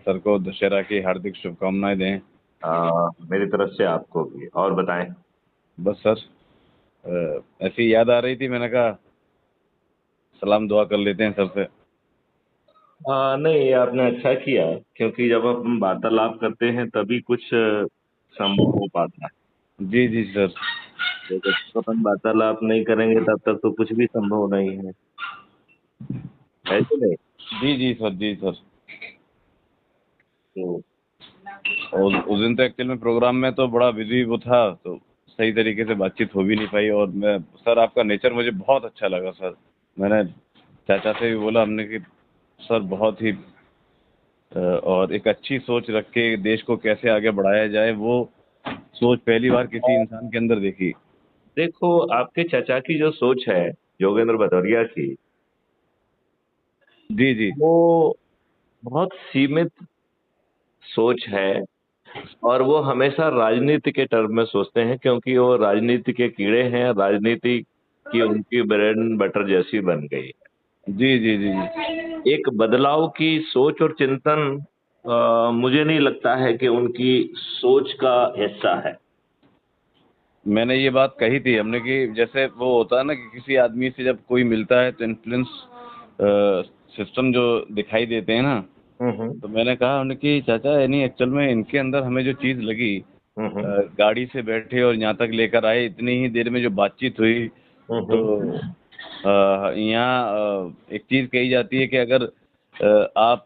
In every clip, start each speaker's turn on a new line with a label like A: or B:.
A: Sir को दशहरा की हार्दिक शुभकामनाएं दें।
B: मेरी तरफ से आपको भी। और बताएं।
A: बस सर, ऐसी याद आ रही थी, मैंने कहा सलाम दुआ कर लेते हैं सर से।
B: नहीं, ये आपने अच्छा किया, क्योंकि जब हम वार्तालाप करते हैं तभी कुछ संभव हो पाता है।
A: जी जी सर।
B: तो जब तक अपन वार्तालाप नहीं करेंगे तब तक तो कुछ भी संभव नहीं है कि नहीं?
A: जी जी सर, जी सर।
B: तो
A: और उस दिन तो एक्चुअल में प्रोग्राम में तो बड़ा बिजी वो था, तो सही तरीके से बातचीत हो भी नहीं पाई। और मैं सर, आपका नेचर मुझे बहुत अच्छा लगा सर। मैंने चाचा से भी बोला हमने कि सर बहुत ही और एक अच्छी सोच रख के देश को कैसे आगे बढ़ाया जाए, वो सोच पहली बार किसी इंसान के अंदर देखी।
B: देखो, आपके चाचा की जो सोच है, योगेंद्र भदौरिया की,
A: जी जी।
B: वो बहुत सीमित सोच है। और वो हमेशा राजनीति के टर्म में सोचते हैं, क्योंकि वो राजनीति के कीड़े हैं। राजनीति की उनकी ब्रेड एंड बटर जैसी बन गई।
A: जी जी जी जी।
B: एक बदलाव की सोच और चिंतन मुझे नहीं लगता है कि उनकी सोच का हिस्सा है।
A: मैंने ये बात कही थी हमने कि जैसे वो होता है ना कि किसी आदमी से जब कोई मिलता है तो इन्फ्लुएंस सिस्टम जो दिखाई देते हैं ना।
B: हम्म।
A: तो मैंने कहा उन्हें कि चाचा यानी एक्चुअल में इनके अंदर हमें जो चीज़ लगी,
B: हम्म।
A: गाड़ी से बैठे और यहाँ तक लेकर आए, इतनी ही देर में जो बातचीत हुई। तो
B: हम्म।
A: यहाँ एक चीज़ कही जाती है कि अगर आप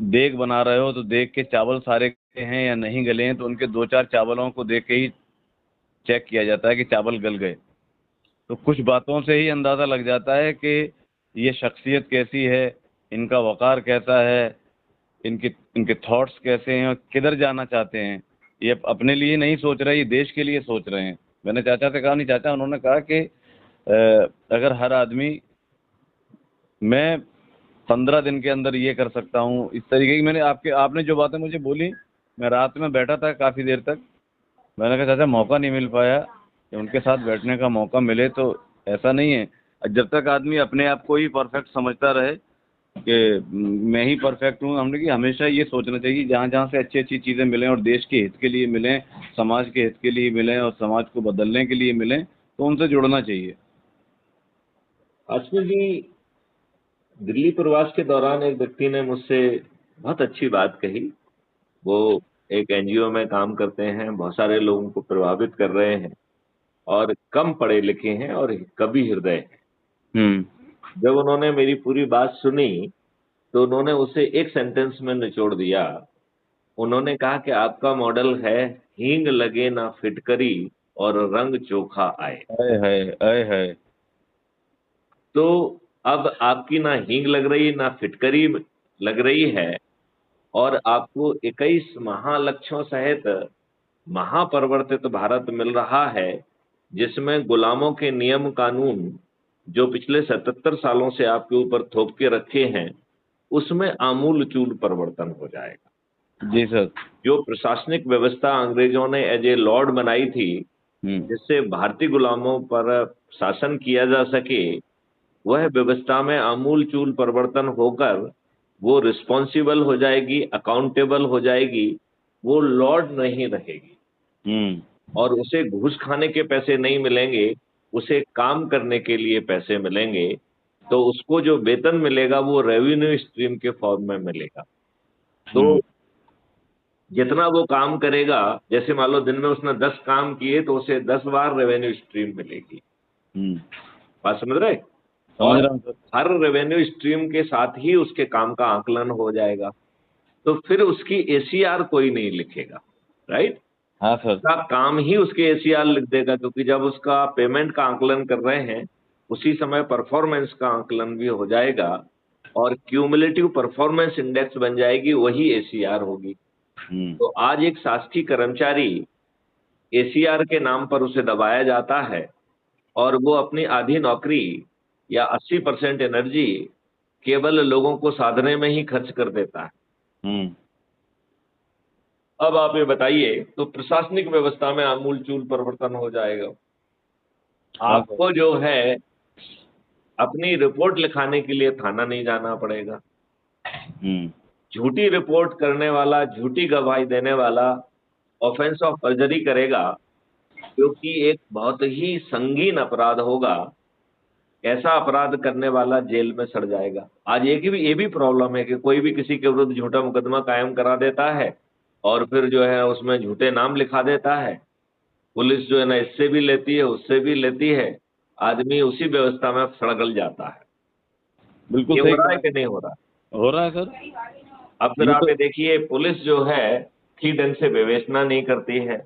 A: देग बना रहे हो तो देग के चावल सारे गले हैं या नहीं गले हैं, तो उनके दो चार चावलों को देख के ही चेक किया जाता है कि चावल गल गए। तो कुछ बातों से ही अंदाज़ा लग जाता है कि ये शख्सियत कैसी है, इनका वक़ार कैसा है, इनके इनके थॉट्स कैसे हैं और किधर जाना चाहते हैं। ये अपने लिए नहीं सोच रहे, ये देश के लिए सोच रहे हैं। मैंने चाचा से कहा, नहीं चाचा, उन्होंने कहा कि अगर हर आदमी, मैं 15 दिन के अंदर ये कर सकता हूँ, इस तरीके की मैंने आपने जो बातें मुझे बोली, मैं रात में बैठा था काफ़ी देर तक। मैंने कहा चाचा मौका नहीं मिल पाया कि उनके साथ बैठने का मौका मिले। तो ऐसा नहीं है, जब तक आदमी अपने आप को ही परफेक्ट समझता रहे कि मैं ही परफेक्ट हूँ, हमने कि हमेशा ये सोचना चाहिए जहाँ जहाँ से अच्छी अच्छी चीज़ें मिलें और देश के हित के लिए मिलें, समाज के हित के लिए मिलें और समाज को बदलने के लिए मिलें, तो उनसे जुड़ना चाहिए।
B: आशमी जी, दिल्ली प्रवास के दौरान एक व्यक्ति ने मुझसे बहुत अच्छी बात कही। वो एक एनजीओ में काम करते हैं, बहुत सारे लोगों को प्रभावित कर रहे हैं, और कम पढ़े लिखे हैं और कवि हृदय हैं।
A: हम्म।
B: जब उन्होंने मेरी पूरी बात सुनी, तो उन्होंने उसे एक सेंटेंस में निचोड़ दिया। उन्होंने कहा कि आपका मॉडल है, हींग लगे ना फिटकरी और रंग चोखा आए।
A: आए हाय, आए हाय।
B: तो अब आपकी ना हींग लग रही ना फिटकरी लग रही है, और आपको 21 महालक्ष्यों सहित महापरिवर्तित भारत मिल रहा है, जिसमें गुलामों के नियम कानून जो पिछले 77 सालों से आपके ऊपर थोप के रखे हैं, उसमें आमूल चूल परिवर्तन हो जाएगा।
A: जी सर।
B: जो प्रशासनिक व्यवस्था अंग्रेजों ने एज ए लॉर्ड बनाई थी,
A: हम्म।
B: जिससे भारतीय गुलामों पर शासन किया जा सके, वह व्यवस्था में आमूल चूल परिवर्तन होकर वो रिस्पॉन्सिबल हो जाएगी, अकाउंटेबल हो जाएगी। वो लॉर्ड नहीं रहेगी,
A: हम्म।
B: और उसे घूस खाने के पैसे नहीं मिलेंगे, उसे काम करने के लिए पैसे मिलेंगे। तो उसको जो वेतन मिलेगा वो रेवेन्यू स्ट्रीम के फॉर्म में मिलेगा। तो
A: हम्म।
B: जितना वो काम करेगा, जैसे मान लो दिन में उसने 10 काम किए, तो उसे 10 बार रेवेन्यू स्ट्रीम मिलेगी।
A: हम्म।
B: बात समझ रहे?
A: समझ
B: और
A: रहा हूँ सर।
B: हर रेवेन्यू स्ट्रीम के साथ ही उसके काम का आकलन हो जाएगा। तो फिर उसकी एसीआर कोई नहीं लिखेगा, राइट?
A: हाँ सर।
B: उसका काम ही उसके एसीआर लिख देगा, क्योंकि जब उसका पेमेंट का आकलन कर रहे हैं, उसी समय परफॉर्मेंस का आकलन भी हो जाएगा, और क्यूमुलेटिव परफॉर्मेंस इंडेक्स बन जाएगी, वही एसीआर होगी।
A: हम्म।
B: तो आज एक शासकीय कर्मचारी, एसीआर के नाम पर उसे दबाया जाता है, और वो अपनी आधी नौकरी या 80% एनर्जी केवल लोगों को साधने में ही खर्च कर देता है।
A: हम्म।
B: अब आप ये बताइए, तो प्रशासनिक व्यवस्था में आमूल चूल परिवर्तन हो जाएगा।
A: हाँ सर।
B: आपको जो है अपनी रिपोर्ट लिखाने के लिए थाना नहीं जाना पड़ेगा।
A: हम्म।
B: झूठी रिपोर्ट करने वाला, झूठी गवाही देने वाला ऑफेंस ऑफ पर्जरी करेगा, जो कि एक बहुत ही संगीन अपराध होगा, ऐसा अपराध करने वाला जेल में सड़ जाएगा। आज एक भी ये भी प्रॉब्लम है कि कोई भी किसी के विरुद्ध झूठा मुकदमा कायम करा देता है और फिर जो है उसमें झूठे नाम लिखा देता है। पुलिस जो है ना इससे भी लेती है, उससे भी लेती है, आदमी उसी व्यवस्था में सड़गल जाता है।
A: बिल्कुल
B: ये
A: सही
B: हो रहा है
A: कहा।
B: कि नहीं हो रहा?
A: हो रहा है सर।
B: अब फिर
A: ये
B: आप
A: तो
B: ये देखिए, पुलिस जो है ठीक ढंग से विवेचना नहीं करती है,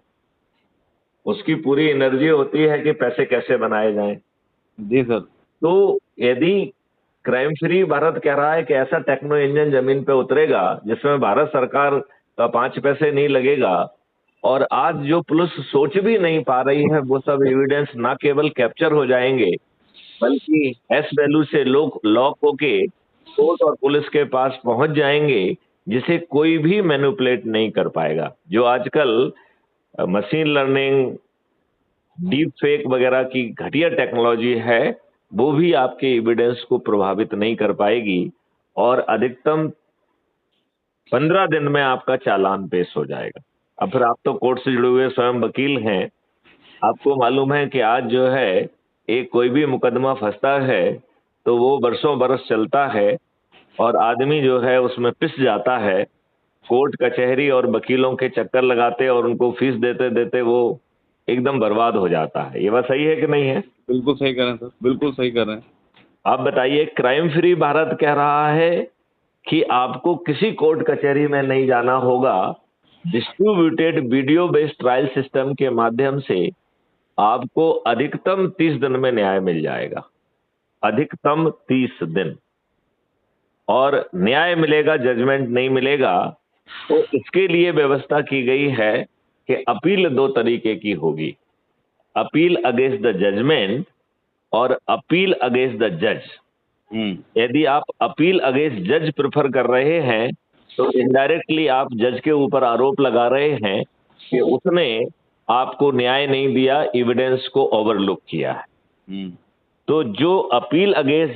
B: उसकी पूरी एनर्जी होती है कि पैसे कैसे बनाए जाएं।
A: जी सर।
B: तो यदि क्राइम फ्री भारत कह रहा है कि ऐसा टेक्नो इंजन जमीन पे उतरेगा जिसमें भारत सरकार का 5 पैसे नहीं लगेगा, और आज जो पुलिस सोच भी नहीं पा रही है वो सब एविडेंस ना केवल कैप्चर हो जाएंगे, बल्कि एस वैल्यू से लोग लॉक होके कोर्ट और पुलिस के पास पहुंच जाएंगे, जिसे कोई भी मैनिपुलेट नहीं कर पाएगा। जो आजकल मशीन लर्निंग, डीप फेक वगैरह की घटिया टेक्नोलॉजी है, वो भी आपके एविडेंस को प्रभावित नहीं कर पाएगी, और अधिकतम 15 दिन में आपका चालान पेश हो जाएगा। अब फिर आप तो कोर्ट से जुड़े हुए स्वयं वकील हैं, आपको मालूम है कि आज जो है एक कोई भी मुकदमा फंसता है तो वो बरसों बरस चलता है और आदमी जो है उसमें पिस जाता है। कोर्ट कचहरी और वकीलों के चक्कर लगाते और उनको फीस देते देते वो एकदम बर्बाद हो जाता है। ये बात सही है कि नहीं है?
A: बिल्कुल सही कह रहे हैं सर, बिल्कुल सही कर रहे हैं।
B: आप बताइए, क्राइम फ्री भारत कह रहा है कि आपको किसी कोर्ट कचहरी में नहीं जाना होगा, distributed video based trial system के माध्यम से आपको अधिकतम 30 दिन में न्याय मिल जाएगा। अधिकतम 30 दिन। और न्याय मिलेगा, जजमेंट नहीं मिलेगा, तो इसके लिए व्यवस्था की गई है कि अपील 2 तरीके की होगी, अपील अगेंस्ट द जजमेंट और अपील अगेंस्ट द जज। यदि आप अपील अगेंस्ट जज प्रेफर कर रहे हैं तो इनडायरेक्टली आप जज के ऊपर आरोप लगा रहे हैं कि उसने आपको न्याय नहीं दिया, एविडेंस को ओवरलुक किया है। तो जो अपील अगेंस्ट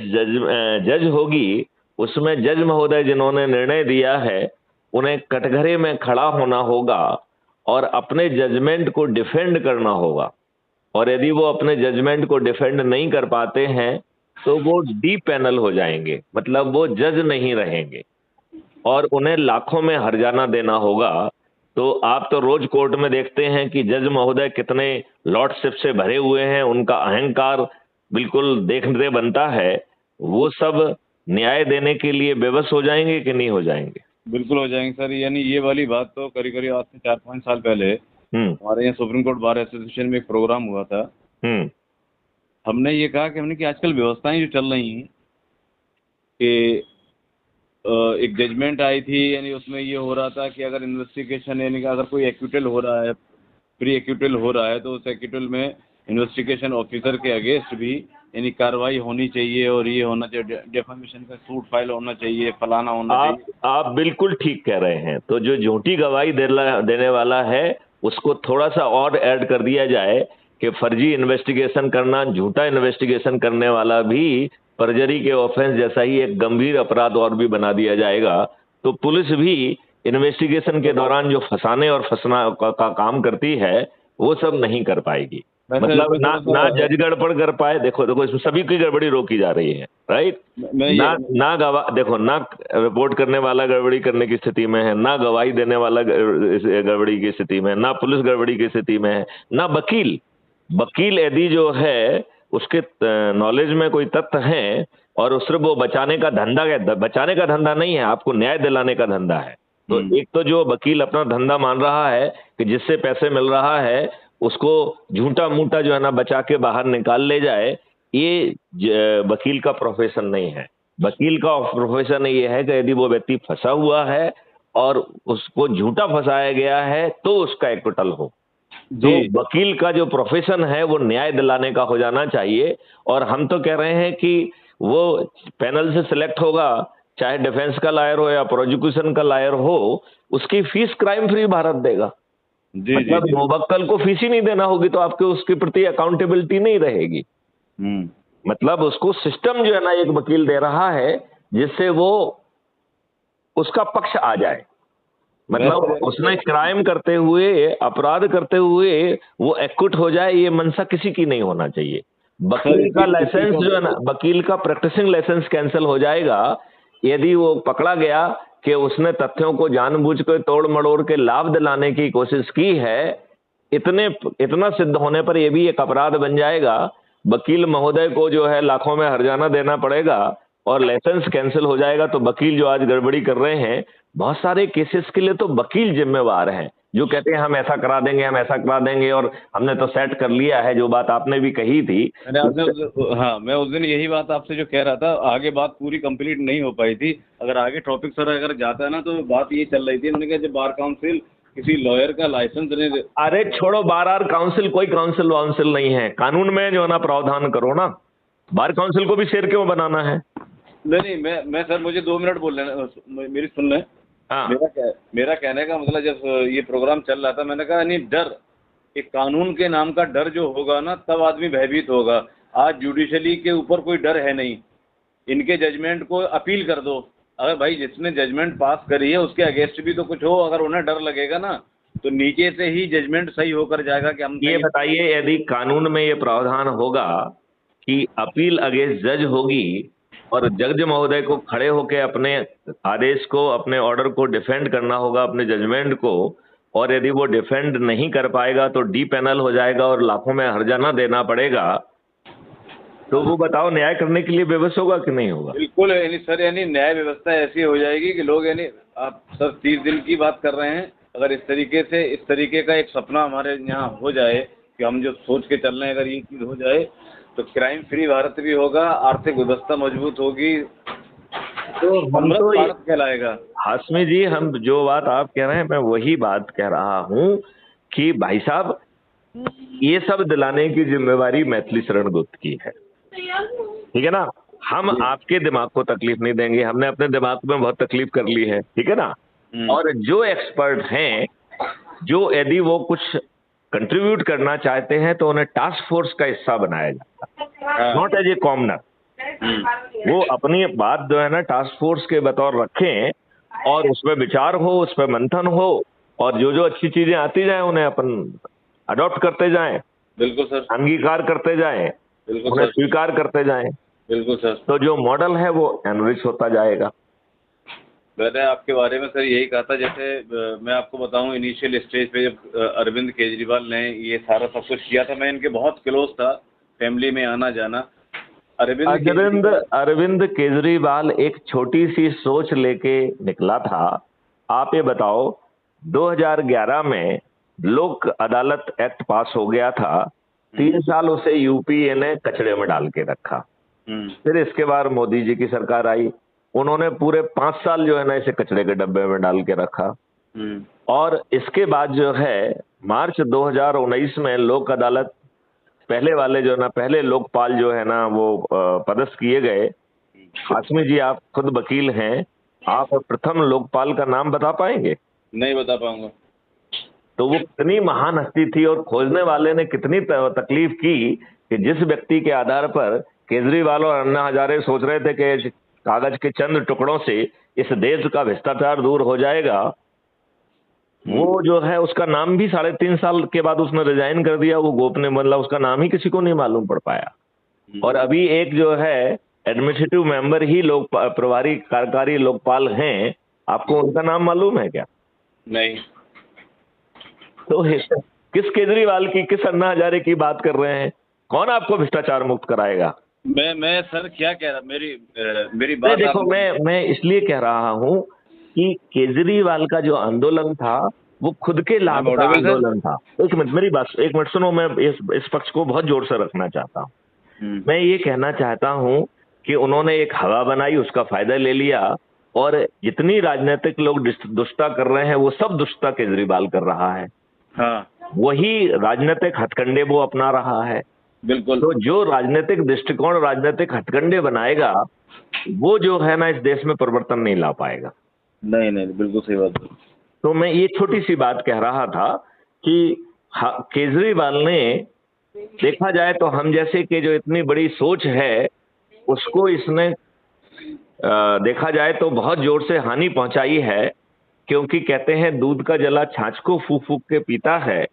B: जज होगी, उसमें जज महोदय जिन्होंने निर्णय दिया है उन्हें कटघरे में खड़ा होना होगा और अपने जजमेंट को डिफेंड करना होगा। और यदि वो अपने जजमेंट को डिफेंड नहीं कर पाते हैं तो वो डी पैनल हो जाएंगे, मतलब वो जज नहीं रहेंगे और उन्हें लाखों में हर्जाना देना होगा। तो आप तो रोज कोर्ट में देखते हैं कि जज महोदय कितने लॉर्डशिप से भरे हुए हैं, उनका अहंकार बिल्कुल देखने बनता है। वो सब न्याय देने के लिए बेबस हो जाएंगे कि नहीं हो जाएंगे?
A: बिल्कुल हो जाएंगे सर। यानी ये वाली बात तो करीब करीब आज से 4-5 साल पहले हमारे यहाँ सुप्रीम कोर्ट बार एसोसिएशन में एक प्रोग्राम हुआ था। हमने ये कहा कि हमने कि आजकल व्यवस्थाएं जो चल रही हैं कि एक जजमेंट आई थी, यानी उसमें ये हो रहा था कि अगर इन्वेस्टिगेशन, यानी कि अगर कोई एक्विटल हो रहा है, प्री एक्विटल हो रहा है, तो उस एक्विटल में इन्वेस्टिगेशन ऑफिसर के अगेंस्ट भी यानी कार्रवाई होनी चाहिए और ये होना चाहिए, डेफामेशन का सूट फाइल होना चाहिए, फलाना होना चाहिए।
B: आप बिल्कुल ठीक कह रहे हैं। तो जो झूठी गवाही देने वाला है उसको थोड़ा सा और ऐड कर दिया जाए कि फर्जी इन्वेस्टिगेशन करना, झूठा इन्वेस्टिगेशन करने वाला भी परजरी के ऑफेंस जैसा ही एक गंभीर अपराध और भी बना दिया जाएगा। तो पुलिस भी इन्वेस्टिगेशन के दौरान जो फंसाने और फंसना का काम करती है वो सब नहीं कर पाएगी। मतलब ना जज गड़बड़ कर पाए। देखो इसमें सभी की गड़बड़ी रोकी जा रही है, राइट? ना गवाह, देखो, ना रिपोर्ट करने वाला गड़बड़ी करने की स्थिति में है, ना गवाही देने वाला गड़बड़ी की स्थिति में है, ना पुलिस गड़बड़ी की स्थिति में है, ना वकील यदि जो है उसके नॉलेज में कोई तथ्य है और उससे वो बचाने का धंधा नहीं है, आपको न्याय दिलाने का धंधा है। तो एक तो जो वकील अपना धंधा मान रहा है कि जिससे पैसे मिल रहा है उसको झूठा मूठा जो है ना बचा के बाहर निकाल ले जाए, ये वकील का प्रोफेशन नहीं है। वकील का प्रोफेशन ये है कि यदि वो व्यक्ति फंसा हुआ है और उसको झूठा फंसाया गया है तो उसका एक्विटल हो। तो वकील का जो प्रोफेशन है वो न्याय दिलाने का हो जाना चाहिए। और हम तो कह रहे हैं कि वो पैनल से सिलेक्ट होगा, चाहे डिफेंस का लॉयर हो या प्रोसिक्यूशन का लॉयर हो, उसकी फीस क्राइम फ्री भारत देगा। मतलब मुवक्किल को फीस ही नहीं देना होगी तो आपके उसके प्रति अकाउंटेबिलिटी नहीं रहेगी। मतलब उसको सिस्टम जो है ना एक वकील दे रहा है जिससे वो उसका पक्ष आ जाए। मतलब उसने क्राइम करते हुए, अपराध करते हुए वो एक्विट हो जाए, ये मंशा किसी की नहीं होना चाहिए। वकील का लाइसेंस जो है ना, वकील का प्रैक्टिसिंग लाइसेंस कैंसिल हो जाएगा यदि वो पकड़ा गया कि उसने तथ्यों को जानबूझ कर तोड़ मड़ोड़ के लाभ दिलाने की कोशिश की है। इतना सिद्ध होने पर यह भी एक अपराध बन जाएगा। वकील महोदय को जो है लाखों में हर्जाना देना पड़ेगा और लाइसेंस कैंसिल हो जाएगा। तो वकील जो आज गड़बड़ी कर रहे हैं, बहुत सारे केसेस के लिए तो वकील जिम्मेवार हैं, जो कहते हैं हम ऐसा करा देंगे, हम ऐसा करा देंगे, और हमने तो सेट कर लिया है। जो बात आपने भी कही थी,
A: हाँ, मैं उस दिन यही बात आपसे जो कह रहा था, आगे बात पूरी कंप्लीट नहीं हो पाई थी। अगर आगे टॉपिक सर अगर जाता है ना, तो बात ये चल रही थी, मैंने कहा जब बार काउंसिल किसी लॉयर का लाइसेंस नहीं।
B: अरे छोड़ो बार काउंसिल, कोई काउंसिल वाउंसिल नहीं है। कानून में जो है ना प्रावधान करो ना। बार काउंसिल को भी शेर क्यों बनाना है?
A: नहीं, मैं सर, मुझे 2 मिनट बोल लेना, मेरी सुन लें।
B: हाँ।
A: मेरा कहने का मतलब, जब ये प्रोग्राम चल रहा था, मैंने कहा नहीं, डर, एक कानून के नाम का डर जो होगा ना, तब आदमी भयभीत होगा। आज जुडिशरी के ऊपर कोई डर है नहीं। इनके जजमेंट को अपील कर दो। अगर भाई जिसने जजमेंट पास करी है उसके अगेंस्ट भी तो कुछ हो। अगर उन्हें डर लगेगा ना, तो नीचे से ही जजमेंट सही होकर जाएगा कि हम।
B: ये बताइए, यदि कानून में ये प्रावधान होगा कि अपील अगेंस्ट जज होगी और जज महोदय को खड़े होकर अपने आदेश को, अपने ऑर्डर को डिफेंड करना होगा, अपने जजमेंट को, और यदि वो डिफेंड नहीं कर पाएगा तो डी पैनल हो जाएगा और लाखों में हर्जाना देना पड़ेगा, तो वो बताओ न्याय करने के लिए बेबस होगा कि नहीं होगा?
A: बिल्कुल, यानी सर, यानी न्याय व्यवस्था ऐसी हो जाएगी कि लोग, यानी आप सर 30 दिन की बात कर रहे हैं। अगर इस तरीके का एक सपना हमारे यहाँ हो जाए कि हम जो सोच के चल रहे हैं, अगर ये चीज़ हो जाए, तो क्राइम फ्री भारत भी होगा, आर्थिक व्यवस्था मजबूत होगी, तो
B: हम तो
A: भारत कहलाएगा।
B: हाशमी जी, हम जो बात आप कह रहे हैं मैं वही बात कह रहा हूँ कि भाई साहब, ये सब दिलाने की जिम्मेवारी मैथिली शरण गुप्त की है, ठीक है ना? हम आपके दिमाग को तकलीफ नहीं देंगे, हमने अपने दिमाग में बहुत तकलीफ कर ली है, ठीक है ना? और जो एक्सपर्ट हैं, जो यदि वो कुछ कंट्रीब्यूट करना चाहते हैं तो उन्हें टास्क फोर्स का हिस्सा बनाया जाता है, नॉट एज ए कॉमनर। वो अपनी बात जो है ना टास्क फोर्स के बतौर रखें और उसमें विचार हो, उस पर मंथन हो, और जो जो अच्छी चीजें आती जाए उन्हें अपन अडॉप्ट करते जाएं।
A: बिल्कुल सर।
B: अंगीकार करते जाएं, उन्हें स्वीकार करते जाएं।
A: बिल्कुल सर।
B: तो जो मॉडल है वो एनरिच होता जाएगा।
A: मैंने आपके बारे में सर यही कहा था। जैसे मैं आपको बताऊं, इनिशियल स्टेज पे जब अरविंद केजरीवाल ने ये सारा सब कुछ किया था, मैं इनके बहुत क्लोज था, फैमिली में आना जाना।
B: अरविंद केजरीवाल एक छोटी सी सोच लेके निकला था। आप ये बताओ, 2011 में लोक अदालत एक्ट पास हो गया था, 3 साल उसे यूपीए ने कचड़े में डाल के रखा। फिर इसके बाद मोदी जी की सरकार आई, उन्होंने पूरे 5 साल जो है ना इसे कचड़े के डब्बे में डाल के रखा। और इसके बाद जो है मार्च 2019 में लोक अदालत, पहले वाले जो है ना, पहले लोकपाल जो है ना वो पदस्थ किए गए। हाशमी जी, आप खुद वकील हैं, आप प्रथम लोकपाल का नाम बता पाएंगे?
A: नहीं बता पाऊंगा।
B: तो वो कितनी महान हस्ती थी और खोजने वाले ने कितनी तकलीफ की कि जिस व्यक्ति के आधार पर केजरीवाल और अन्ना हजारे सोच रहे थे कि कागज के चंद टुकड़ों से इस देश का भ्रष्टाचार दूर हो जाएगा, वो जो है उसका नाम भी 3.5 साल के बाद उसने रिजाइन कर दिया। वो गोपनीय, मतलब उसका नाम ही किसी को नहीं मालूम पड़ पाया। और अभी एक जो है एडमिनिस्ट्रेटिव मेंबर ही लोक प्रभारी कार्यकारी लोकपाल हैं, आपको उनका नाम मालूम है क्या?
A: नहीं।
B: तो किस केजरीवाल की, किस अन्ना हजारे की बात कर रहे हैं? कौन आपको भ्रष्टाचार मुक्त कराएगा?
A: मैं सर क्या कह रहा, मेरी बात
B: देखो, मैं इसलिए कह रहा हूँ कि केजरीवाल का जो आंदोलन था वो खुद के लाभ का आंदोलन था। एक मिनट सुनो, मैं इस पक्ष को बहुत जोर से रखना चाहता हूँ। मैं ये कहना चाहता हूँ कि उन्होंने एक हवा बनाई, उसका फायदा ले लिया, और जितनी राजनीतिक लोग दुष्टता कर रहे हैं वो सब दुष्टता केजरीवाल कर रहा है।
A: हाँ।
B: वही राजनीतिक हथकंडे वो अपना रहा है।
A: बिल्कुल।
B: तो जो राजनीतिक दृष्टिकोण, राजनीतिक हथकंडे बनाएगा, वो जो है ना इस देश में परिवर्तन नहीं ला पाएगा।
A: नहीं, बिल्कुल सही बात है।
B: तो मैं ये छोटी सी बात कह रहा था कि केजरीवाल ने, देखा जाए तो हम जैसे कि जो इतनी बड़ी सोच है उसको इसने देखा जाए तो बहुत जोर से हानि पहुंचाई है, क्योंकि कहते हैं दूध का जला छाछ को फूक फूक के पीता है।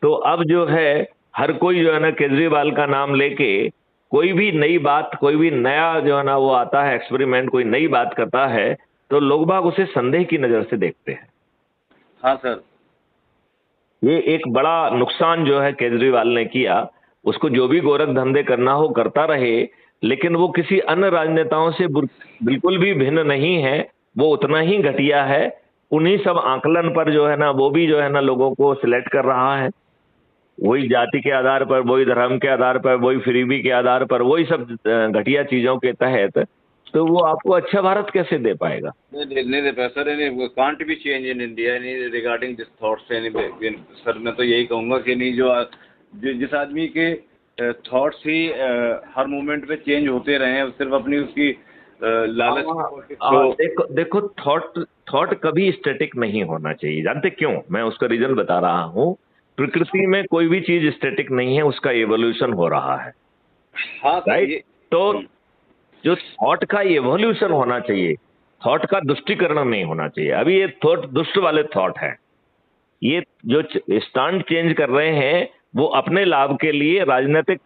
B: तो अब जो है हर कोई जो है ना केजरीवाल का नाम लेके कोई भी नई बात, कोई भी नया जो है ना वो आता है एक्सपेरिमेंट, कोई नई बात करता है तो लोग बाग उसे संदेह की नजर से देखते हैं।
A: हाँ सर।
B: ये एक बड़ा नुकसान जो है केजरीवाल ने किया। उसको जो भी गोरख धंधे करना हो करता रहे, लेकिन वो किसी अन्य राजनेताओं से बिल्कुल भी भिन्न नहीं है। वो उतना ही घटिया है। उन्हीं सब आकलन पर जो है ना वो भी जो है ना लोगों को सिलेक्ट कर रहा है, वही जाति के आधार पर, वही धर्म के आधार पर, वही फ्रीबी के आधार पर, वही सब घटिया चीजों के तहत। तो वो आपको अच्छा भारत कैसे दे पाएगा?
A: नहीं दे पाया सर। नहीं can't be change in India नहीं रिगार्डिंग दिस थॉट्स। सर मैं तो यही कहूँगा कि नहीं, जिस आदमी के थॉट्स ही हर मोमेंट पे चेंज होते रहे, सिर्फ अपनी उसकी लालच
B: देखो देखो, थॉट कभी स्टैटिक नहीं होना चाहिए। जानते क्यों? मैं उसका रीजन बता रहा हूँ। प्रकृति में कोई भी चीज स्टैटिक नहीं है, उसका एवोल्यूशन हो रहा है।
A: हाँ
B: राइट। तो जो थॉट का एवोल्यूशन होना चाहिए, थॉट का दुष्टीकरण नहीं होना चाहिए। अभी ये थॉट दुष्ट वाले थॉट है। ये जो स्टैंड चेंज कर रहे हैं वो अपने लाभ के लिए राजनीतिक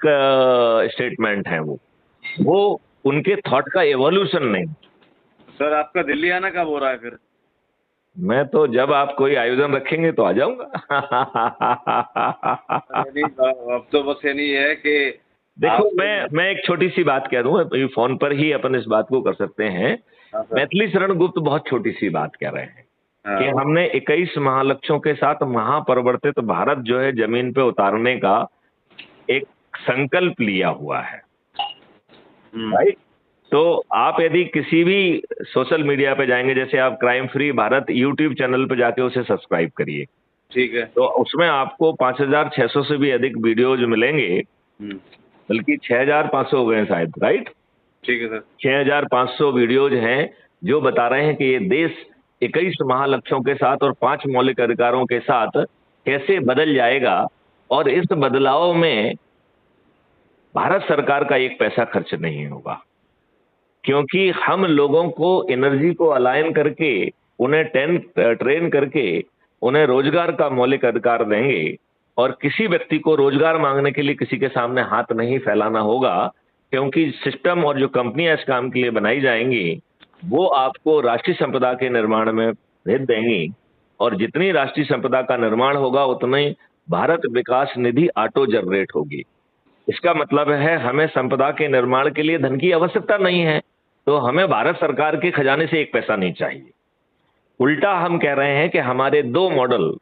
B: स्टेटमेंट है। वो उनके थॉट का एवोल्यूशन नहीं।
A: सर आपका दिल्ली आना कब हो रहा है फिर?
B: मैं तो जब आप कोई आयोजन रखेंगे तो आ जाऊंगा।
A: अब तो बस ये नहीं है कि
B: देखो, मैं एक छोटी सी बात कह दूं, फोन पर ही अपन इस बात को कर सकते हैं। मैथिली शरण गुप्त बहुत छोटी सी बात कह रहे हैं कि हमने 21 महालक्ष्यों के साथ महापरिवर्तित भारत जो है जमीन पे उतारने का एक संकल्प लिया हुआ है। राइट। तो आप यदि किसी भी सोशल मीडिया पे जाएंगे, जैसे आप crime free Bharat YouTube channel पे जाके उसे सब्सक्राइब करिए।
A: ठीक है।
B: तो उसमें आपको 5,600 से भी अधिक वीडियोज मिलेंगे, बल्कि 6,500 हो गए शायद। राइट।
A: ठीक है सर।
B: 6,500 वीडियोज हैं जो बता रहे हैं कि ये देश 21 महालक्ष्यों के साथ और 5 मौलिक अधिकारों के साथ कैसे बदल जाएगा, और इस बदलाव में भारत सरकार का एक पैसा खर्च नहीं होगा, क्योंकि हम लोगों को एनर्जी को अलाइन करके, उन्हें ट्रेन करके उन्हें रोजगार का मौलिक अधिकार देंगे। और किसी व्यक्ति को रोजगार मांगने के लिए किसी के सामने हाथ नहीं फैलाना होगा, क्योंकि सिस्टम और जो कंपनियां इस काम के लिए बनाई जाएंगी वो आपको राष्ट्रीय संपदा के निर्माण में भेज देंगी। और जितनी राष्ट्रीय संपदा का निर्माण होगा उतनी भारत विकास निधि ऑटो जनरेट होगी। इसका मतलब है हमें संपदा के निर्माण के लिए धन की आवश्यकता नहीं है, तो हमें भारत सरकार के खजाने से एक पैसा नहीं चाहिए। उल्टा हम कह रहे हैं कि हमारे 2 मॉडल,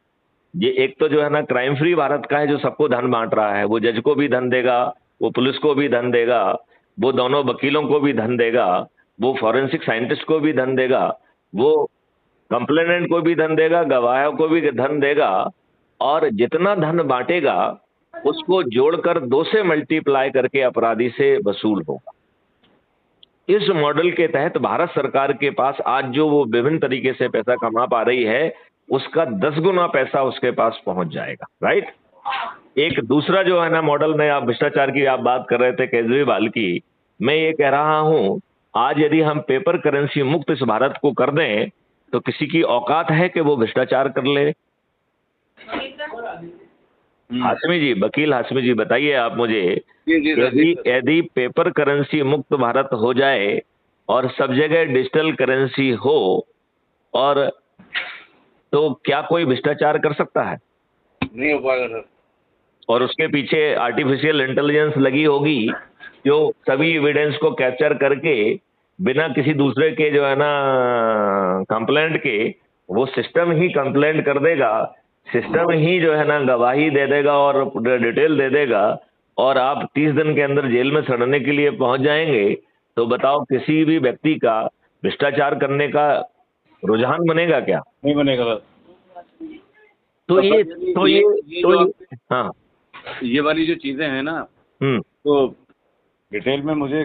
B: ये एक तो जो है ना क्राइम फ्री भारत का है जो सबको धन बांट रहा है, वो जज को भी धन देगा, वो पुलिस को भी धन देगा, वो दोनों वकीलों को भी धन देगा, वो फॉरेंसिक साइंटिस्ट को भी धन देगा, वो कंप्लेनेंट को भी धन देगा, गवाहों को भी धन देगा। और जितना धन बांटेगा उसको जोड़कर 2 से मल्टीप्लाई करके अपराधी से वसूल होगा। इस मॉडल के तहत भारत सरकार के पास आज जो वो विभिन्न तरीके से पैसा कमा पा रही है, उसका 10 गुना पैसा उसके पास पहुंच जाएगा। राइट। एक दूसरा जो है ना मॉडल में, आप भ्रष्टाचार की आप बात कर रहे थे केजरीवाल की, मैं ये कह रहा हूं आज यदि हम पेपर करेंसी मुक्त इस भारत को कर दें तो किसी की औकात है कि वो भ्रष्टाचार कर ले? हाशमी जी, वकील हाशमी जी, बताइए आप मुझे, यदि पेपर करेंसी मुक्त भारत हो जाए और सब जगह डिजिटल करेंसी हो, और तो क्या कोई भ्रष्टाचार कर सकता है?
A: नहीं हो पाएगा सर।
B: और उसके पीछे आर्टिफिशियल इंटेलिजेंस लगी होगी जो सभी एविडेंस को कैप्चर करके बिना किसी दूसरे के जो है ना कंप्लेंट के, वो सिस्टम ही कंप्लेंट कर देगा, सिस्टम ही जो है ना गवाही दे देगा और डिटेल दे देगा, और आप 30 दिन के अंदर जेल में सड़ने के लिए पहुंच जाएंगे। तो बताओ किसी भी व्यक्ति का भ्रष्टाचार करने का रुझान बनेगा क्या?
A: नहीं बनेगा सर।
B: हाँ,
A: ये वाली जो चीजें हैं ना, तो डिटेल में मुझे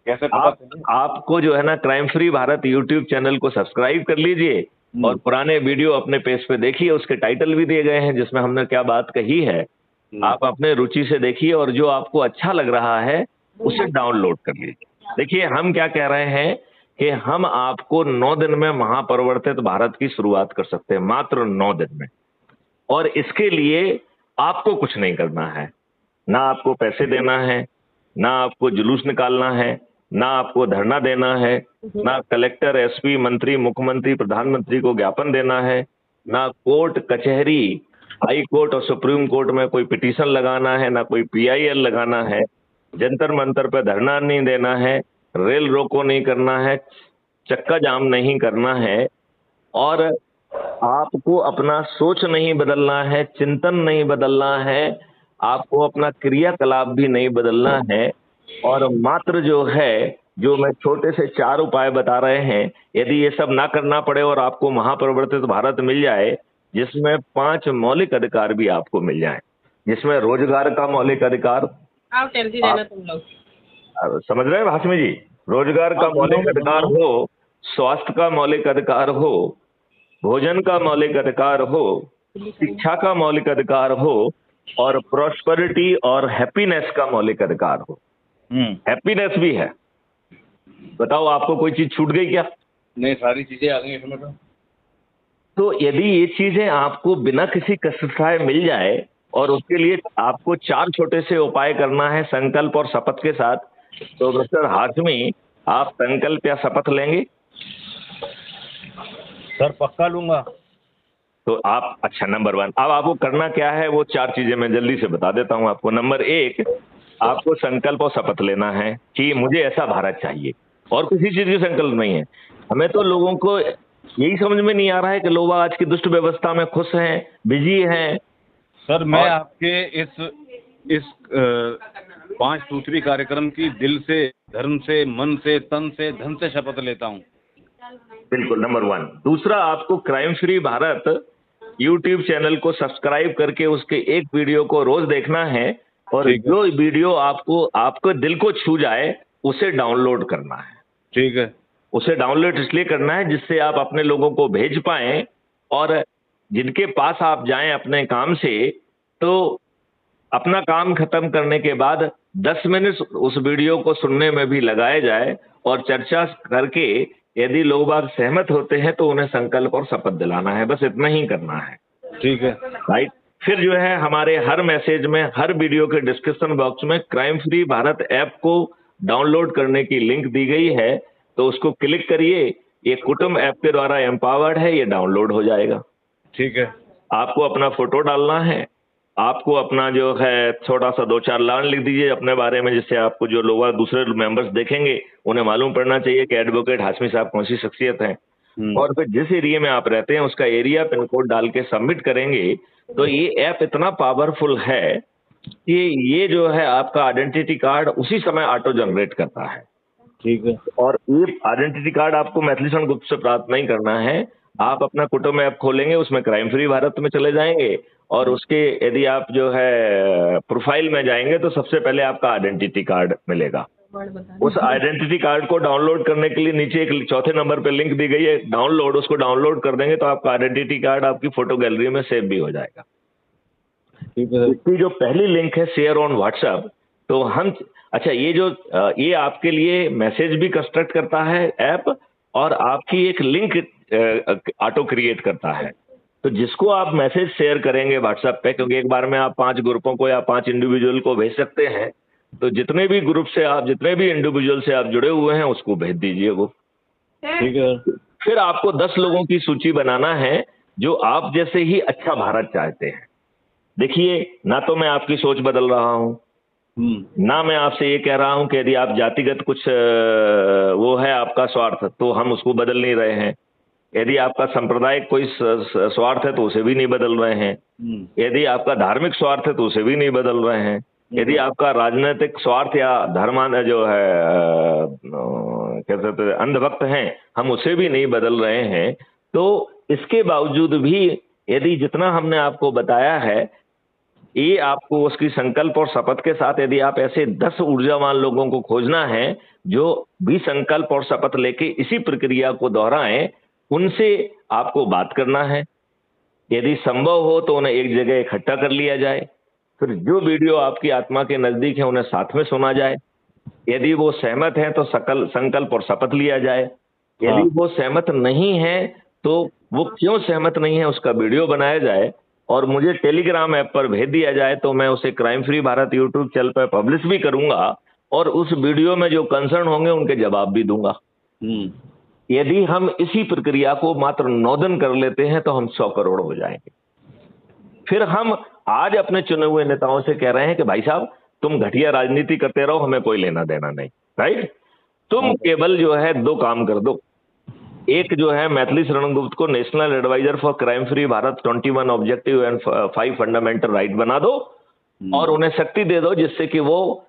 A: कैसे पता
B: आपको जो है ना crime free Bharat YouTube channel को सब्सक्राइब कर लीजिए और पुराने वीडियो अपने पेज पे देखिए, उसके टाइटल भी दिए गए हैं जिसमें हमने क्या बात कही है। आप अपने रुचि से देखिए और जो आपको अच्छा लग रहा है उसे डाउनलोड कर लीजिए। देखिए हम क्या कह रहे हैं कि हम आपको 9 दिन में महापरिवर्तित भारत की शुरुआत कर सकते हैं, मात्र 9 दिन में। और इसके लिए आपको कुछ नहीं करना है, ना आपको पैसे देना है, ना आपको जुलूस निकालना है, ना आपको धरना देना है, ना कलेक्टर, एसपी, मंत्री, मुख्यमंत्री, प्रधानमंत्री को ज्ञापन देना है, ना कोर्ट कचहरी, हाई कोर्ट और सुप्रीम कोर्ट में कोई पिटीशन लगाना है, ना कोई पीआईएल लगाना है, जंतर मंतर पर धरना नहीं देना है, रेल रोको नहीं करना है, चक्का जाम नहीं करना है, और आपको अपना सोच नहीं बदलना है, चिंतन नहीं बदलना है, आपको अपना क्रियाकलाप भी नहीं बदलना है। और मात्र जो है, जो मैं छोटे से 4 उपाय बता रहे हैं, यदि ये सब ना करना पड़े और आपको महापरिवर्तित भारत मिल जाए, जिसमें 5 मौलिक अधिकार भी आपको मिल जाएं, जिसमें रोजगार का मौलिक अधिकार,
C: आप टेंशन लेना तुम लोग
B: समझ रहे हैं हाशमी जी, रोजगार का मौलिक अधिकार हो, स्वास्थ्य का मौलिक अधिकार हो, भोजन का मौलिक अधिकार हो, शिक्षा का मौलिक अधिकार हो, और प्रॉस्पेरिटी और हैप्पीनेस का मौलिक अधिकार हो। हैप्पीनेस भी है। बताओ आपको कोई चीज छूट गई क्या?
A: नहीं, सारी चीजें आ गई इसमें
B: तो यदि ये चीजें आपको बिना किसी कष्टसाय मिल जाए और उसके लिए आपको 4 छोटे से उपाय करना है संकल्प और शपथ के साथ, तो मिस्टर हाशमी, आप संकल्प या शपथ लेंगे?
A: सर पक्का लूंगा।
B: तो आप, अच्छा, नंबर 1, अब आपको करना क्या है वो 4 चीजें मैं जल्दी से बता देता हूं आपको। नंबर 1, आपको संकल्प और शपथ लेना है कि मुझे ऐसा भारत चाहिए, और किसी चीज की संकल्प नहीं है। हमें तो लोगों को यही समझ में नहीं आ रहा है कि लोग आज की दुष्ट व्यवस्था में खुश हैं, बिजी हैं।
A: सर मैं आपके इस 5 सूत्री कार्यक्रम की दिल से, धर्म से, मन से, तन से, धन से शपथ लेता हूँ।
B: बिल्कुल, नंबर 1। दूसरा, आपको crime free Bharat YouTube channel को सब्सक्राइब करके उसके एक वीडियो को रोज देखना है, और जो वीडियो आपको आपके दिल को छू जाए उसे डाउनलोड करना है।
A: ठीक है।
B: उसे डाउनलोड इसलिए करना है जिससे आप अपने लोगों को भेज पाएं, और जिनके पास आप जाएं अपने काम से, तो अपना काम खत्म करने के बाद 10 मिनट उस वीडियो को सुनने में भी लगाया जाए, और चर्चा करके यदि लोग बात सहमत होते हैं तो उन्हें संकल्प और शपथ दिलाना है। बस इतना ही करना है।
A: ठीक है,
B: राइट। फिर जो है, हमारे हर मैसेज में, हर वीडियो के डिस्क्रिप्शन बॉक्स में क्राइम फ्री भारत ऐप को डाउनलोड करने की लिंक दी गई है, तो उसको क्लिक करिए। ये कुटुंब ऐप के द्वारा एम्पावर्ड है, ये डाउनलोड हो जाएगा।
A: ठीक है।
B: आपको अपना फोटो डालना है, आपको अपना जो है छोटा सा 2-4 लाइन लिख दीजिए अपने बारे में, जिससे आपको जो लोग दूसरे मेंबर्स देखेंगे उन्हें मालूम पड़ना चाहिए कि एडवोकेट हाशमी साहब कौन सी शख्सियत हैं। और फिर जिस एरिया में आप रहते हैं उसका एरिया पिन कोड डाल के सबमिट करेंगे, तो ये ऐप इतना पावरफुल है कि ये जो है आपका आइडेंटिटी कार्ड उसी समय ऑटो जनरेट करता है।
A: ठीक है।
B: और ये आइडेंटिटी कार्ड आपको मैथिलीशरण गुप्त से प्राप्त नहीं करना है। आप अपना कुटुंब ऐप खोलेंगे, उसमें क्राइम फ्री भारत में चले जाएंगे, और उसके यदि आप जो है प्रोफाइल में जाएंगे तो सबसे पहले आपका आइडेंटिटी कार्ड मिलेगा। उस आइडेंटिटी कार्ड को डाउनलोड करने के लिए नीचे एक 4थे नंबर पे लिंक दी गई है, डाउनलोड। उसको डाउनलोड कर देंगे तो आपका आइडेंटिटी कार्ड आपकी फोटो गैलरी में सेव भी हो जाएगा।
A: ठीक है।
B: इसकी जो पहली लिंक है शेयर ऑन व्हाट्सएप, तो हम, अच्छा, ये आपके लिए मैसेज भी कंस्ट्रक्ट करता है ऐप, और आपकी एक लिंक ऑटो क्रिएट करता है। तो जिसको आप मैसेज शेयर करेंगे व्हाट्सएप पे, क्योंकि एक बार में आप 5 ग्रुपों को या 5 इंडिविजुअल को भेज सकते हैं, तो जितने भी ग्रुप से आप, जितने भी इंडिविजुअल से आप जुड़े हुए हैं उसको भेज दीजिए वो।
A: ठीक है।
B: फिर आपको 10 लोगों की सूची बनाना है जो आप जैसे ही अच्छा भारत चाहते हैं। देखिए, ना तो मैं आपकी सोच बदल रहा हूं, ना मैं आपसे ये कह रहा हूं कि यदि आप जातिगत कुछ वो है आपका स्वार्थ, तो हम उसको बदल नहीं रहे हैं। यदि आपका सांप्रदायिक कोई स्वार्थ है तो उसे भी नहीं बदल रहे हैं। यदि आपका धार्मिक स्वार्थ है तो उसे भी नहीं बदल रहे हैं। यदि आपका राजनीतिक स्वार्थ या धर्मान जो है क्या कहते हैं अंधभक्त हैं, हम उसे भी नहीं बदल रहे हैं। तो इसके बावजूद भी यदि जितना हमने आपको बताया है, ये आपको उसकी संकल्प और शपथ के साथ, यदि आप ऐसे 10 ऊर्जावान लोगों को खोजना है जो भी संकल्प और शपथ लेके इसी प्रक्रिया को दोहराएं, उनसे आपको बात करना है। यदि संभव हो तो उन्हें एक जगह इकट्ठा कर लिया जाए। फिर जो वीडियो आपकी आत्मा के नजदीक है उन्हें साथ में सुना जाए। यदि वो सहमत हैं तो संकल्प और शपथ लिया जाए। यदि वो सहमत नहीं है तो वो क्यों सहमत नहीं है उसका वीडियो बनाया जाए और मुझे टेलीग्राम ऐप पर भेज दिया जाए, तो मैं उसे crime free Bharat YouTube channel पर पब्लिश भी करूंगा और उस वीडियो में जो कंसर्न होंगे उनके जवाब भी दूंगा। यदि हम इसी प्रक्रिया को मात्र 9 दिन कर लेते हैं तो हम 100 करोड़ हो जाएंगे। फिर हम आज अपने चुने हुए नेताओं से कह रहे हैं कि भाई साहब तुम घटिया राजनीति करते रहो, हमें कोई लेना देना नहीं, राइट? तुम केवल जो है 2 काम कर दो। एक जो है मैथिली शरण गुप्त को national adviser for crime free Bharat 21 objective and 5 fundamental right बना दो और उन्हें शक्ति दे दो, जिससे कि वो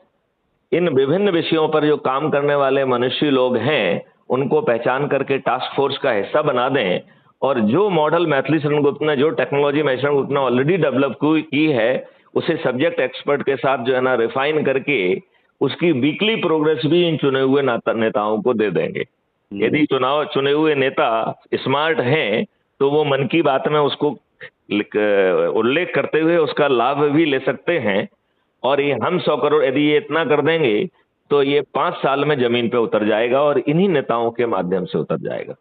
B: इन विभिन्न विषयों पर जो काम करने वाले मनुष्य लोग हैं उनको पहचान करके टास्क फोर्स का हिस्सा बना दें। और जो मॉडल मैथिली शरण गुप्त ने, जो टेक्नोलॉजी मैथिली शरण गुप्त ने ऑलरेडी डेवलप की है, उसे सब्जेक्ट एक्सपर्ट के साथ जो है ना रिफाइन करके उसकी वीकली प्रोग्रेस भी इन चुने हुए नेताओं को दे देंगे। यदि चुने हुए नेता स्मार्ट हैं तो वो मन की बात में उसको उल्लेख करते हुए उसका लाभ भी ले सकते हैं। और ये हम 100 करोड़ यदि ये इतना कर देंगे तो ये 5 साल में जमीन पे उतर जाएगा और इन्हीं नेताओं के माध्यम से उतर जाएगा।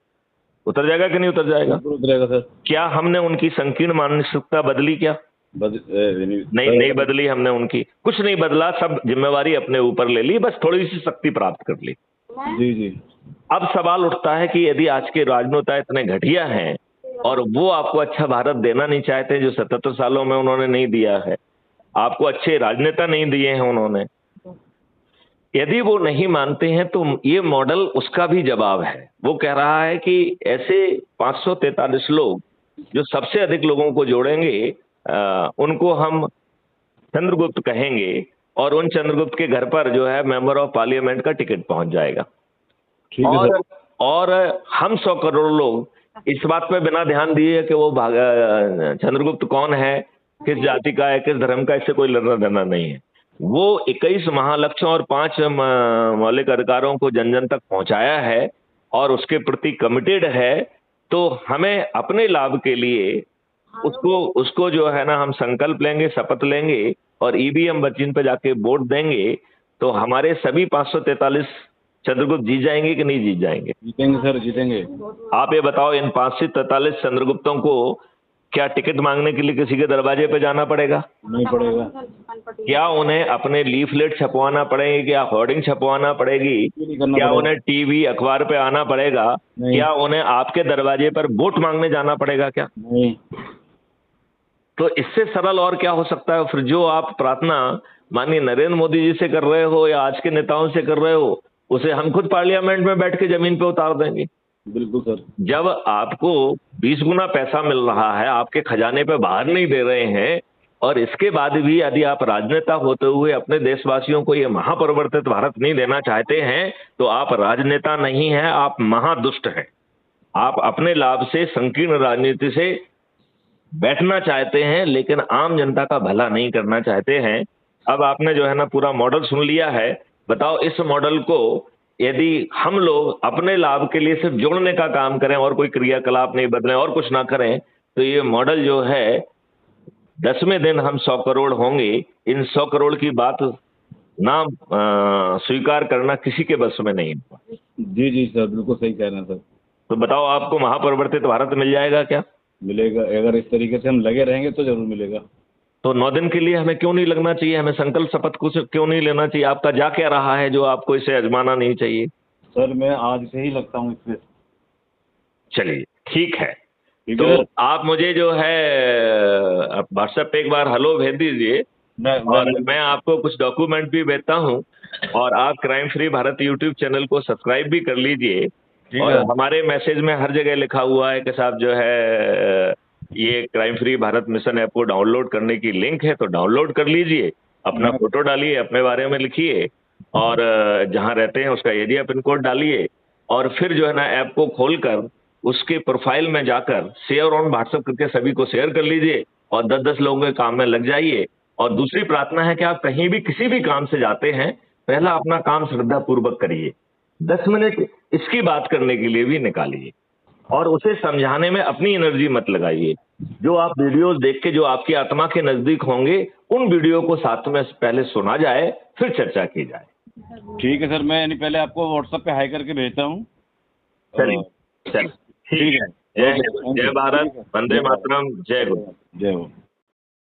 B: उतर जाएगा कि नहीं उतर जाएगा?
A: उतरेगा सर।
B: क्या हमने उनकी संकीर्ण मानसिकता बदली? क्या नहीं बदली हमने उनकी, कुछ नहीं बदला, सब जिम्मेवारी अपने ऊपर ले ली, बस थोड़ी सी शक्ति प्राप्त कर ली।
A: जी।
B: अब सवाल उठता है कि यदि आज के राजनेता इतने घटिया हैं और वो आपको अच्छा भारत देना नहीं चाहते, जो 77 सालों में उन्होंने नहीं दिया है, आपको अच्छे राजनेता नहीं दिए हैं उन्होंने, यदि वो नहीं मानते हैं तो ये मॉडल उसका भी जवाब है। वो कह रहा है कि ऐसे 543 लोग जो सबसे अधिक लोगों को जोड़ेंगे उनको हम चंद्रगुप्त कहेंगे और उन चंद्रगुप्त के घर पर जो है मेंबर ऑफ पार्लियामेंट का टिकट पहुंच जाएगा। और हम 100 करोड़ लोग इस बात पे बिना ध्यान दिए कि वो चंद्रगुप्त कौन है, किस जाति का है, किस धर्म का, इससे कोई लेना देना नहीं है। वो 21 महालक्ष्यों और 5 मौलिक अधिकारों को जन जन तक पहुंचाया है और उसके प्रति कमिटेड है। तो हमें अपने लाभ के लिए उसको जो है ना हम संकल्प लेंगे, शपथ लेंगे और ईवीएम मशीन पे जाके वोट देंगे तो हमारे सभी 543 चंद्रगुप्त जीत जाएंगे कि नहीं जीत जाएंगे?
A: जीतेंगे सर, जीतेंगे।
B: आप ये बताओ, इन 543 चंद्रगुप्तों को क्या टिकट मांगने के लिए किसी के दरवाजे पे जाना पड़ेगा?
A: नहीं पड़ेगा।
B: क्या उन्हें अपने लीफलेट छपवाना पड़ेगी? क्या होर्डिंग छपवाना पड़ेगी? क्या उन्हें टीवी अखबार पे आना पड़ेगा? क्या उन्हें आपके दरवाजे पर वोट मांगने जाना पड़ेगा? क्या
A: नहीं।
B: तो इससे सरल और क्या हो सकता है? फिर जो आप प्रार्थना माननीय नरेंद्र मोदी जी से कर रहे हो या आज के नेताओं से कर रहे हो, उसे हम खुद पार्लियामेंट में बैठ के जमीन पे उतार देंगे।
A: बिल्कुल सर।
B: जब आपको 20 गुना पैसा मिल रहा है, आपके खजाने पे बाहर नहीं दे रहे हैं, और इसके बाद भी यदि आप राजनेता होते हुए अपने देशवासियों को ये महापरिवर्तित भारत नहीं देना चाहते हैं तो आप राजनेता नहीं हैं, आप महादुष्ट हैं। आप अपने लाभ से संकीर्ण राजनीति से बैठना चाहते हैं लेकिन आम जनता का भला नहीं करना चाहते हैं। अब आपने जो है ना पूरा मॉडल सुन लिया है। बताओ, इस मॉडल को यदि हम लोग अपने लाभ के लिए सिर्फ जोड़ने का काम करें और कोई क्रियाकलाप नहीं बदलें और कुछ ना करें तो ये मॉडल जो है 10वें दिन हम 100 करोड़ होंगे। इन 100 करोड़ की बात ना स्वीकार करना किसी के बस में नहीं होगा।
A: जी सर, बिल्कुल सही कह रहे हैं सर।
B: तो बताओ, आपको महापरिवर्तित भारत मिल जाएगा क्या?
A: मिलेगा, अगर इस तरीके से हम लगे रहेंगे तो जरूर मिलेगा।
B: तो 9 दिन के लिए हमें क्यों नहीं लगना चाहिए? हमें संकल्प शपथ कुछ क्यों नहीं लेना चाहिए? आपका जा क्या रहा है जो आपको इसे आजमाना नहीं चाहिए?
A: सर मैं आज से ही लगता हूँ इससे।
B: चलिए ठीक है। तो आप मुझे जो है व्हाट्सएप पे एक बार हेलो भेज दीजिए और मैं आपको कुछ डॉक्यूमेंट भी भेजता हूँ और आप crime free Bharat YouTube channel को सब्सक्राइब भी कर लीजिए। और हमारे मैसेज में हर जगह लिखा हुआ है कि साहब जो है ये crime free Bharat mission app को डाउनलोड करने की लिंक है, तो डाउनलोड कर लीजिए, अपना फोटो डालिए, अपने बारे में लिखिए और जहाँ रहते हैं उसका एरिया पिन कोड डालिए और फिर जो है ना ऐप को खोलकर उसके प्रोफाइल में जाकर शेयर ऑन व्हाट्सएप करके सभी को शेयर कर लीजिए और 10-10 लोगों के काम में लग जाइए। और दूसरी प्रार्थना है कि आप कहीं भी किसी भी काम से जाते हैं, पहला अपना काम श्रद्धा पूर्वक करिए, 10 मिनट इसकी बात करने के लिए भी निकालिए और उसे समझाने में अपनी एनर्जी मत लगाइए। जो आप वीडियोस देख के जो आपकी आत्मा के नजदीक होंगे उन वीडियो को साथ में पहले सुना जाए, फिर चर्चा की जाए।
A: ठीक है सर, मैं पहले आपको व्हाट्सएप पे हाई करके भेजता हूँ
B: चलिए चल ठीक है। जय भारत, वंदे मातरम, जय गुरु।
A: जय हो।